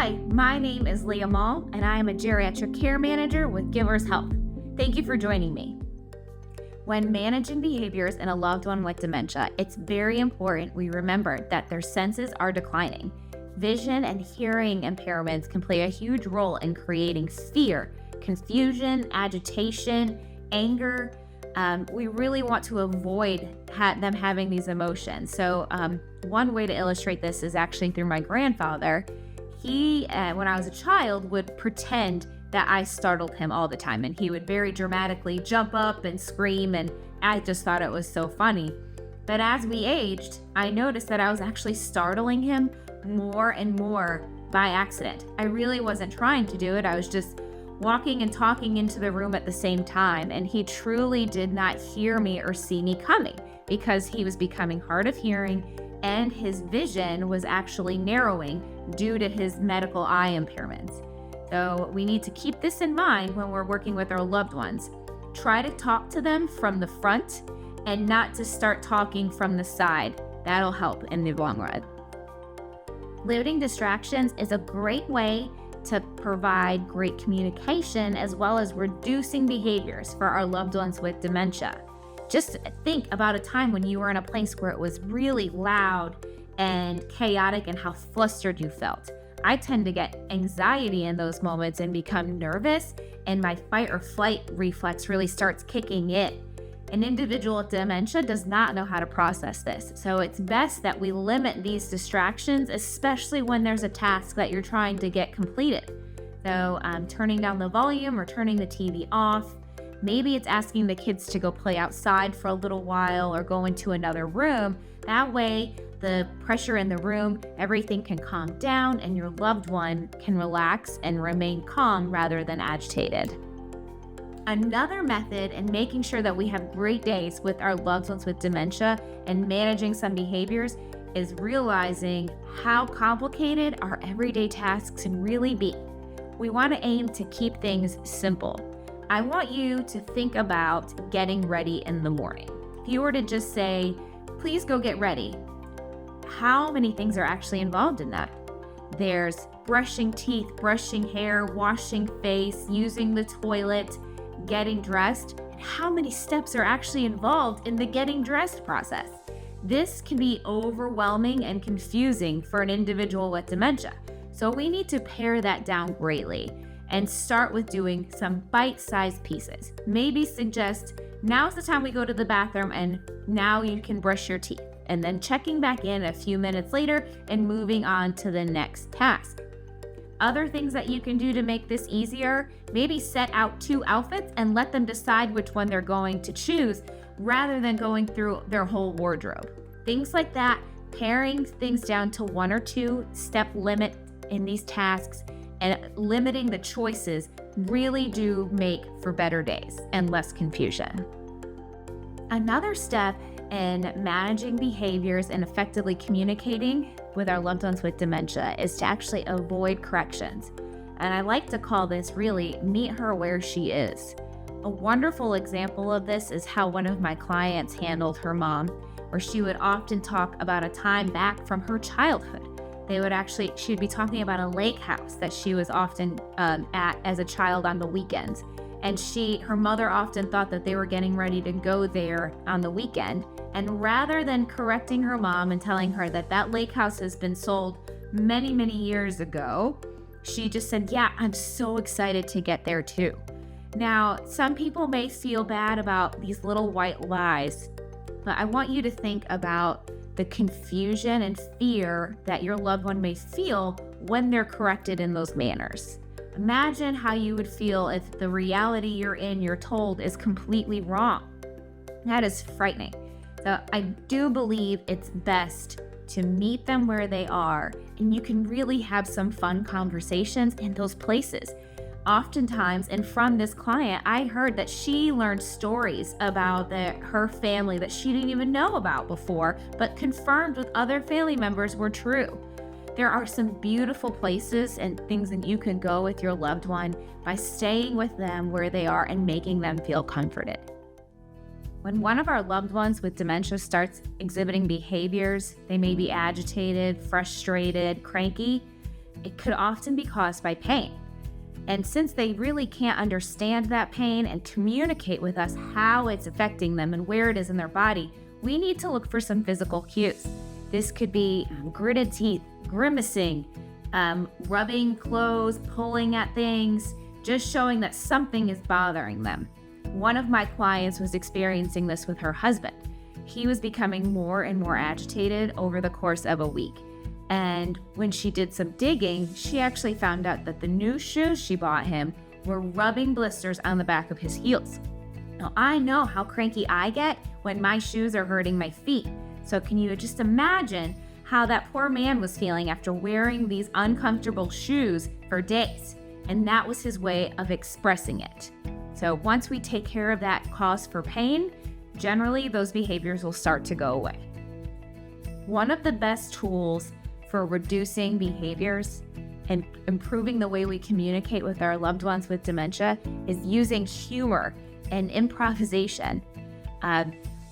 Hi, my name is Leah and I am a geriatric care manager with Givers Health. Thank you for joining me. When managing behaviors in a loved one with dementia, it's very important we remember that their senses are declining. Vision and hearing impairments can play a huge role in creating fear, confusion, agitation, anger. We really want to avoid them having these emotions. So one way to illustrate this is actually through my grandfather. He, when I was a child, would pretend that I startled him all the time, and he would very dramatically jump up and scream, and I just thought it was so funny. But as we aged, I noticed that I was actually startling him more and more by accident. I really wasn't trying to do it. I was just walking and talking into the room at the same time, and he truly did not hear me or see me coming because he was becoming hard of hearing and his vision was actually narrowing due to his medical eye impairments. So we need to keep this in mind when we're working with our loved ones. Try to talk to them from the front and not to start talking from the side. That'll help in the long run. Limiting distractions is a great way to provide great communication as well as reducing behaviors for our loved ones with dementia. Just think about a time when you were in a place where it was really loud and chaotic and how flustered you felt. I tend to get anxiety in those moments and become nervous, and my fight or flight reflex really starts kicking in. An individual with dementia does not know how to process this, so it's best that we limit these distractions, especially when there's a task that you're trying to get completed. So turning down the volume or turning the TV off. Maybe it's asking the kids to go play outside for a little while or go into another room. That way, the pressure in the room, everything can calm down and your loved one can relax and remain calm rather than agitated. Another method in making sure that we have great days with our loved ones with dementia and managing some behaviors is realizing how complicated our everyday tasks can really be. We want to aim to keep things simple. I want you to think about getting ready in the morning. If you were to just say, please go get ready, how many things are actually involved in that? There's brushing teeth, brushing hair, washing face, using the toilet, getting dressed. And how many steps are actually involved in the getting dressed process? This can be overwhelming and confusing for an individual with dementia. So we need to pare that down greatly and start with doing some bite-sized pieces. Maybe suggest, now's the time we go to the bathroom and now you can brush your teeth. And then checking back in a few minutes later and moving on to the next task. Other things that you can do to make this easier, maybe set out 2 outfits and let them decide which one they're going to choose rather than going through their whole wardrobe. Things like that, paring things down to 1 or 2 step limit in these tasks and limiting the choices really do make for better days and less confusion. Another step in managing behaviors and effectively communicating with our loved ones with dementia is to actually avoid corrections. And I like to call this really meet her where she is. A wonderful example of this is how one of my clients handled her mom, where she would often talk about a time back from her childhood. She'd be talking about a lake house that she was often at as a child on the weekends. And her mother often thought that they were getting ready to go there on the weekend. And rather than correcting her mom and telling her that that lake house has been sold many, many years ago, she just said, yeah, I'm so excited to get there too. Now, some people may feel bad about these little white lies, but I want you to think about the confusion and fear that your loved one may feel when they're corrected in those manners. Imagine how you would feel if the reality you're told is completely wrong. That is frightening. So I do believe it's best to meet them where they are, and you can really have some fun conversations in those places. Oftentimes, and from this client, I heard that she learned stories about her family that she didn't even know about before, but confirmed with other family members were true. There are some beautiful places and things that you can go with your loved one by staying with them where they are and making them feel comforted. When one of our loved ones with dementia starts exhibiting behaviors, they may be agitated, frustrated, cranky, it could often be caused by pain. And since they really can't understand that pain and communicate with us how it's affecting them and where it is in their body, we need to look for some physical cues. This could be gritted teeth, grimacing, rubbing clothes, pulling at things, just showing that something is bothering them. One of my clients was experiencing this with her husband. He was becoming more and more agitated over the course of a week. And when she did some digging, she actually found out that the new shoes she bought him were rubbing blisters on the back of his heels. Now, I know how cranky I get when my shoes are hurting my feet. So can you just imagine how that poor man was feeling after wearing these uncomfortable shoes for days? And that was his way of expressing it. So once we take care of that cause for pain, generally those behaviors will start to go away. One of the best tools for reducing behaviors and improving the way we communicate with our loved ones with dementia is using humor and improvisation.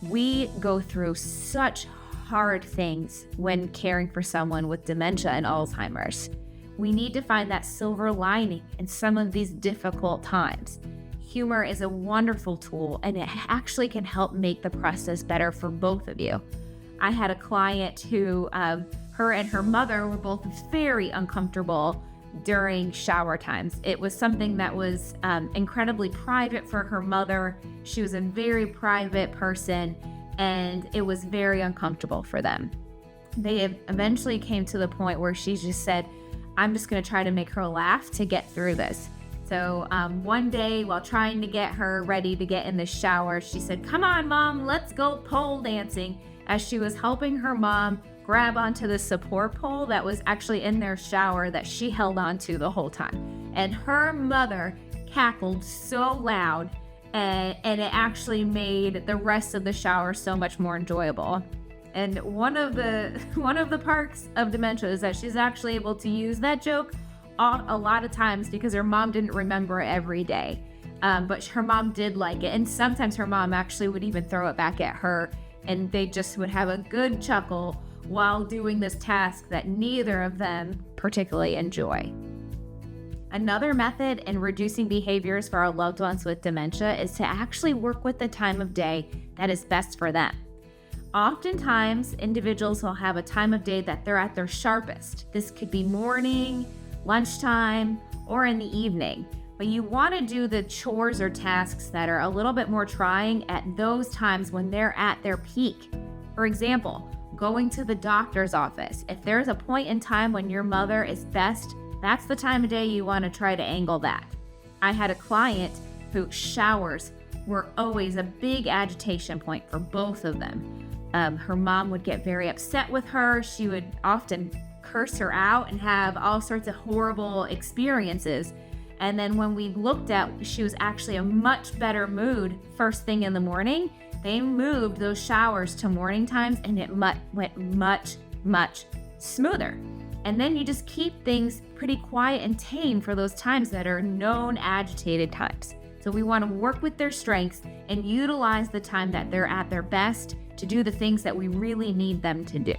We go through such hard things when caring for someone with dementia and Alzheimer's. We need to find that silver lining in some of these difficult times. Humor is a wonderful tool, and it actually can help make the process better for both of you. I had a client who, her and her mother were both very uncomfortable during shower times. It was something that was incredibly private for her mother. She was a very private person, and it was very uncomfortable for them. They eventually came to the point where she just said, I'm just going to try to make her laugh to get through this. So one day while trying to get her ready to get in the shower, she said, come on, Mom, let's go pole dancing, as she was helping her mom grab onto the support pole that was actually in their shower that she held onto the whole time. And her mother cackled so loud, and it actually made the rest of the shower so much more enjoyable. And one of the perks of dementia is that she's actually able to use that joke a lot of times because her mom didn't remember it every day. But her mom did like it. And sometimes her mom actually would even throw it back at her, and they just would have a good chuckle while doing this task that neither of them particularly enjoy. Another method in reducing behaviors for our loved ones with dementia is to actually work with the time of day that is best for them. Oftentimes, individuals will have a time of day that they're at their sharpest. This could be morning, lunchtime, or in the evening. But you want to do the chores or tasks that are a little bit more trying at those times when they're at their peak. For example, going to the doctor's office. If there's a point in time when your mother is best, that's the time of day you want to try to angle that. I had a client who showers were always a big agitation point for both of them. Her mom would get very upset with her. She would often curse her out and have all sorts of horrible experiences. And then when we looked at, she was actually a much better mood first thing in the morning. They moved those showers to morning times, and it went much, much smoother. And then you just keep things pretty quiet and tame for those times that are known agitated times. So we want to work with their strengths and utilize the time that they're at their best to do the things that we really need them to do.